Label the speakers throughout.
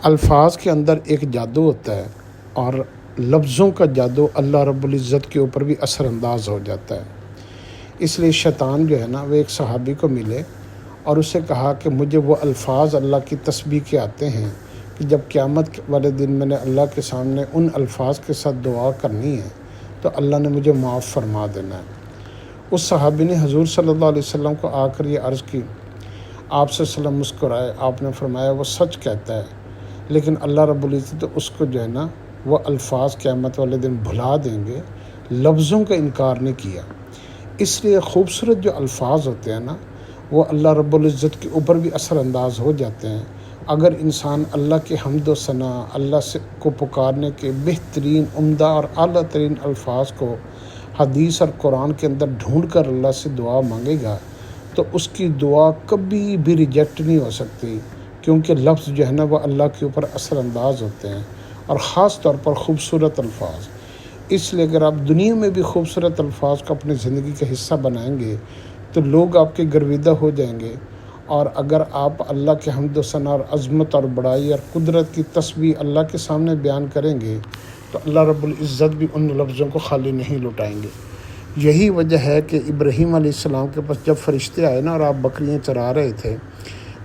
Speaker 1: الفاظ کے اندر ایک جادو ہوتا ہے، اور لفظوں کا جادو اللہ رب العزت کے اوپر بھی اثر انداز ہو جاتا ہے۔ اس لیے شیطان جو ہے نا، وہ ایک صحابی کو ملے اور اسے کہا کہ مجھے وہ الفاظ اللہ کی تسبیح کے آتے ہیں کہ جب قیامت والے دن میں نے اللہ کے سامنے ان الفاظ کے ساتھ دعا کرنی ہے تو اللہ نے مجھے معاف فرما دینا ہے۔ اس صحابی نے حضور صلی اللہ علیہ وسلم کو آ کر یہ عرض کی، آپ صلی اللہ علیہ وسلم مسکرائے، آپ نے فرمایا وہ سچ کہتا ہے، لیکن اللہ رب العزت اس کو جو ہے نا وہ الفاظ قیامت والے دن بھلا دیں گے، لفظوں کا انکار نہیں کیا۔ اس لیے خوبصورت جو الفاظ ہوتے ہیں نا، وہ اللہ رب العزت کے اوپر بھی اثر انداز ہو جاتے ہیں۔ اگر انسان اللہ کے حمد و ثنا، اللہ سے کو پکارنے کے بہترین، عمدہ اور اعلیٰ ترین الفاظ کو حدیث اور قرآن کے اندر ڈھونڈ کر اللہ سے دعا مانگے گا تو اس کی دعا کبھی بھی ریجیکٹ نہیں ہو سکتی، کیونکہ لفظ جو ہے نا وہ اللہ کے اوپر اثر انداز ہوتے ہیں، اور خاص طور پر خوبصورت الفاظ۔ اس لیے اگر آپ دنیا میں بھی خوبصورت الفاظ کو اپنی زندگی کا حصہ بنائیں گے تو لوگ آپ کے گرویدہ ہو جائیں گے، اور اگر آپ اللہ کے حمد و ثنا اور عظمت اور بڑائی اور قدرت کی تسبیح اللہ کے سامنے بیان کریں گے تو اللہ رب العزت بھی ان لفظوں کو خالی نہیں لٹائیں گے۔ یہی وجہ ہے کہ ابراہیم علیہ السلام کے پاس جب فرشتے آئے نا اور آپ بکریاں چرا رہے تھے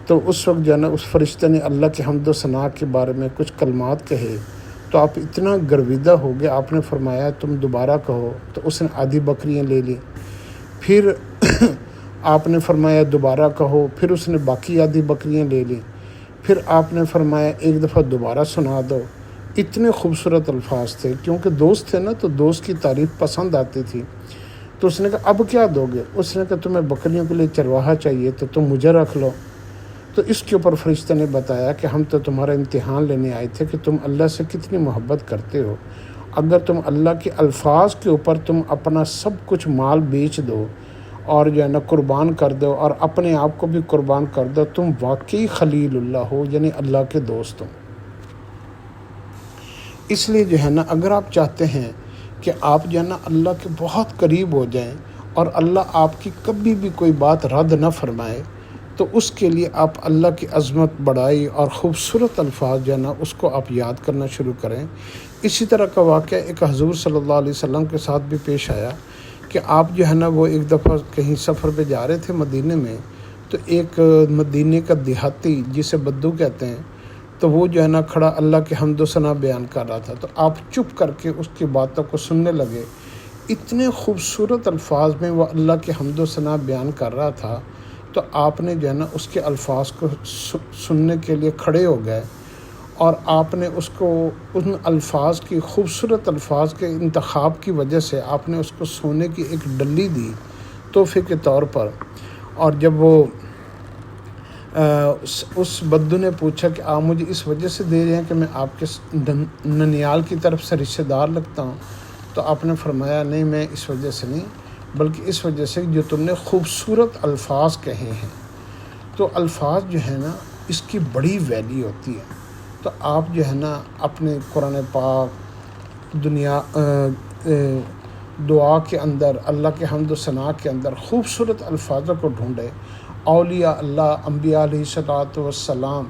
Speaker 1: تو اس وقت جو ہے نا اس فرشتے نے اللہ کے حمد و ثنا کے بارے میں کچھ کلمات کہے تو آپ اتنا گرویدہ ہو گئے، آپ نے فرمایا تم دوبارہ کہو، تو اس نے آدھی بکریاں لے لی۔ پھر آپ نے فرمایا دوبارہ کہو، پھر اس نے باقی آدھی بکریاں لے لی۔ پھر آپ نے فرمایا ایک دفعہ دوبارہ سنا دو۔ اتنے خوبصورت الفاظ تھے، کیونکہ دوست تھے نا تو دوست کی تعریف پسند آتی تھی۔ تو اس نے کہا اب کیا دو گے؟ اس نے کہا تمہیں بکریوں کے لیے چرواہا چاہیے تو تم مجھے رکھ لو۔ تو اس کے اوپر فرشتہ نے بتایا کہ ہم تو تمہارا امتحان لینے آئے تھے کہ تم اللہ سے کتنی محبت کرتے ہو۔ اگر تم اللہ کے الفاظ کے اوپر تم اپنا سب کچھ مال بیچ دو اور جو ہے نا قربان کر دو اور اپنے آپ کو بھی قربان کر دو، تم واقعی خلیل اللہ ہو، یعنی اللہ کے دوست ہو۔ اس لیے جو ہے نا اگر آپ چاہتے ہیں کہ آپ جو ہے نا اللہ کے بہت قریب ہو جائیں اور اللہ آپ کی کبھی بھی کوئی بات رد نہ فرمائے، تو اس کے لیے آپ اللہ کی عظمت، بڑائی اور خوبصورت الفاظ جو ہے نا اس کو آپ یاد کرنا شروع کریں۔ اسی طرح کا واقعہ ایک حضور صلی اللہ علیہ وسلم کے ساتھ بھی پیش آیا کہ آپ جو ہے نا وہ ایک دفعہ کہیں سفر پہ جا رہے تھے مدینے میں، تو ایک مدینے کا دیہاتی جسے بدو کہتے ہیں، تو وہ جو ہے نا کھڑا اللہ کے حمد و ثنا بیان کر رہا تھا، تو آپ چپ کر کے اس کی باتوں کو سننے لگے۔ اتنے خوبصورت الفاظ میں وہ اللہ کے حمد و ثنا بیان کر رہا تھا، تو آپ نے جو ہے نا اس کے الفاظ کو سننے کے لیے کھڑے ہو گئے، اور آپ نے اس کو ان الفاظ کی، خوبصورت الفاظ کے انتخاب کی وجہ سے آپ نے اس کو سونے کی ایک ڈلی دی تحفے کے طور پر۔ اور جب وہ اس بدو نے پوچھا کہ آپ مجھے اس وجہ سے دے رہے ہیں کہ میں آپ کے ننیال کی طرف سے رشتہ دار لگتا ہوں، تو آپ نے فرمایا نہیں، میں اس وجہ سے نہیں، بلکہ اس وجہ سے جو تم نے خوبصورت الفاظ کہے ہیں۔ تو الفاظ جو ہے نا اس کی بڑی ویلیو ہوتی ہے۔ تو آپ جو ہے نا اپنے قرآن پاک، دعا کے اندر، اللہ کے حمد و ثنا کے اندر خوبصورت الفاظوں کو ڈھونڈے۔ اولیاء اللہ، انبیاء علیہ الصلوۃ والسلام،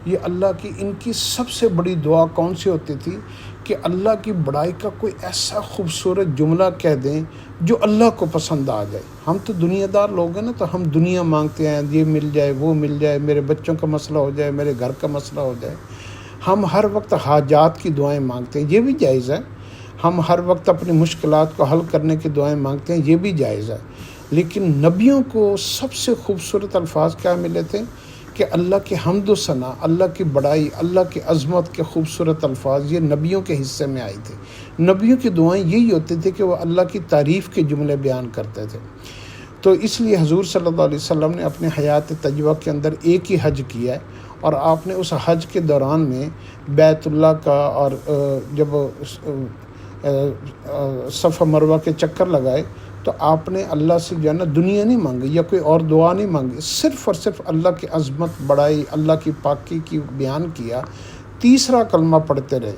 Speaker 1: یہ اللہ کی، ان کی سب سے بڑی دعا کون سی ہوتی تھی کہ اللہ کی بڑائی کا کوئی ایسا خوبصورت جملہ کہہ دیں جو اللہ کو پسند آ جائے۔ ہم تو دنیا دار لوگ ہیں نا، تو ہم دنیا مانگتے ہیں، یہ مل جائے، وہ مل جائے، میرے بچوں کا مسئلہ ہو جائے، میرے گھر کا مسئلہ ہو جائے۔ ہم ہر وقت حاجات کی دعائیں مانگتے ہیں، یہ بھی جائز ہے۔ ہم ہر وقت اپنی مشکلات کو حل کرنے کی دعائیں مانگتے ہیں، یہ بھی جائز ہے۔ لیکن نبیوں کو سب سے خوبصورت الفاظ کیا ملے تھے کہ اللہ کے حمد و ثنا، اللہ کی بڑائی، اللہ کی عظمت کے خوبصورت الفاظ، یہ نبیوں کے حصے میں آئی تھی۔ نبیوں کی دعائیں یہی ہوتی تھی کہ وہ اللہ کی تعریف کے جملے بیان کرتے تھے۔ تو اس لیے حضور صلی اللہ علیہ وسلم نے اپنے حیات طیبہ کے اندر ایک ہی حج کیا ہے، اور آپ نے اس حج کے دوران میں بیت اللہ کا اور جب صفا مروہ کے چکر لگائے تو آپ نے اللہ سے جو ہے نا دنیا نہیں مانگی یا کوئی اور دعا نہیں مانگی، صرف اور صرف اللہ کی عظمت، بڑائی، اللہ کی پاکی کی بیان کیا۔ تیسرا کلمہ پڑھتے رہے،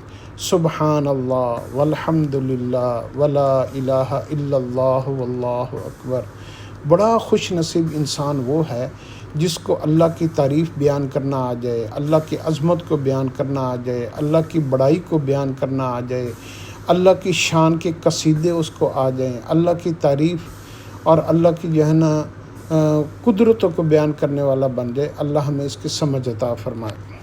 Speaker 1: سبحان اللہ والحمد للہ ولا الہ الا اللہ واللہ اکبر۔ بڑا خوش نصیب انسان وہ ہے جس کو اللہ کی تعریف بیان کرنا آ جائے، اللہ کی عظمت کو بیان کرنا آ جائے، اللہ کی بڑائی کو بیان کرنا آ جائے، اللہ کی شان کے قصیدے اس کو آ جائیں، اللہ کی تعریف اور اللہ کی جو ہے نا قدرتوں کو بیان کرنے والا بن جائے۔ اللہ ہمیں اس کی سمجھ عطا فرمائے۔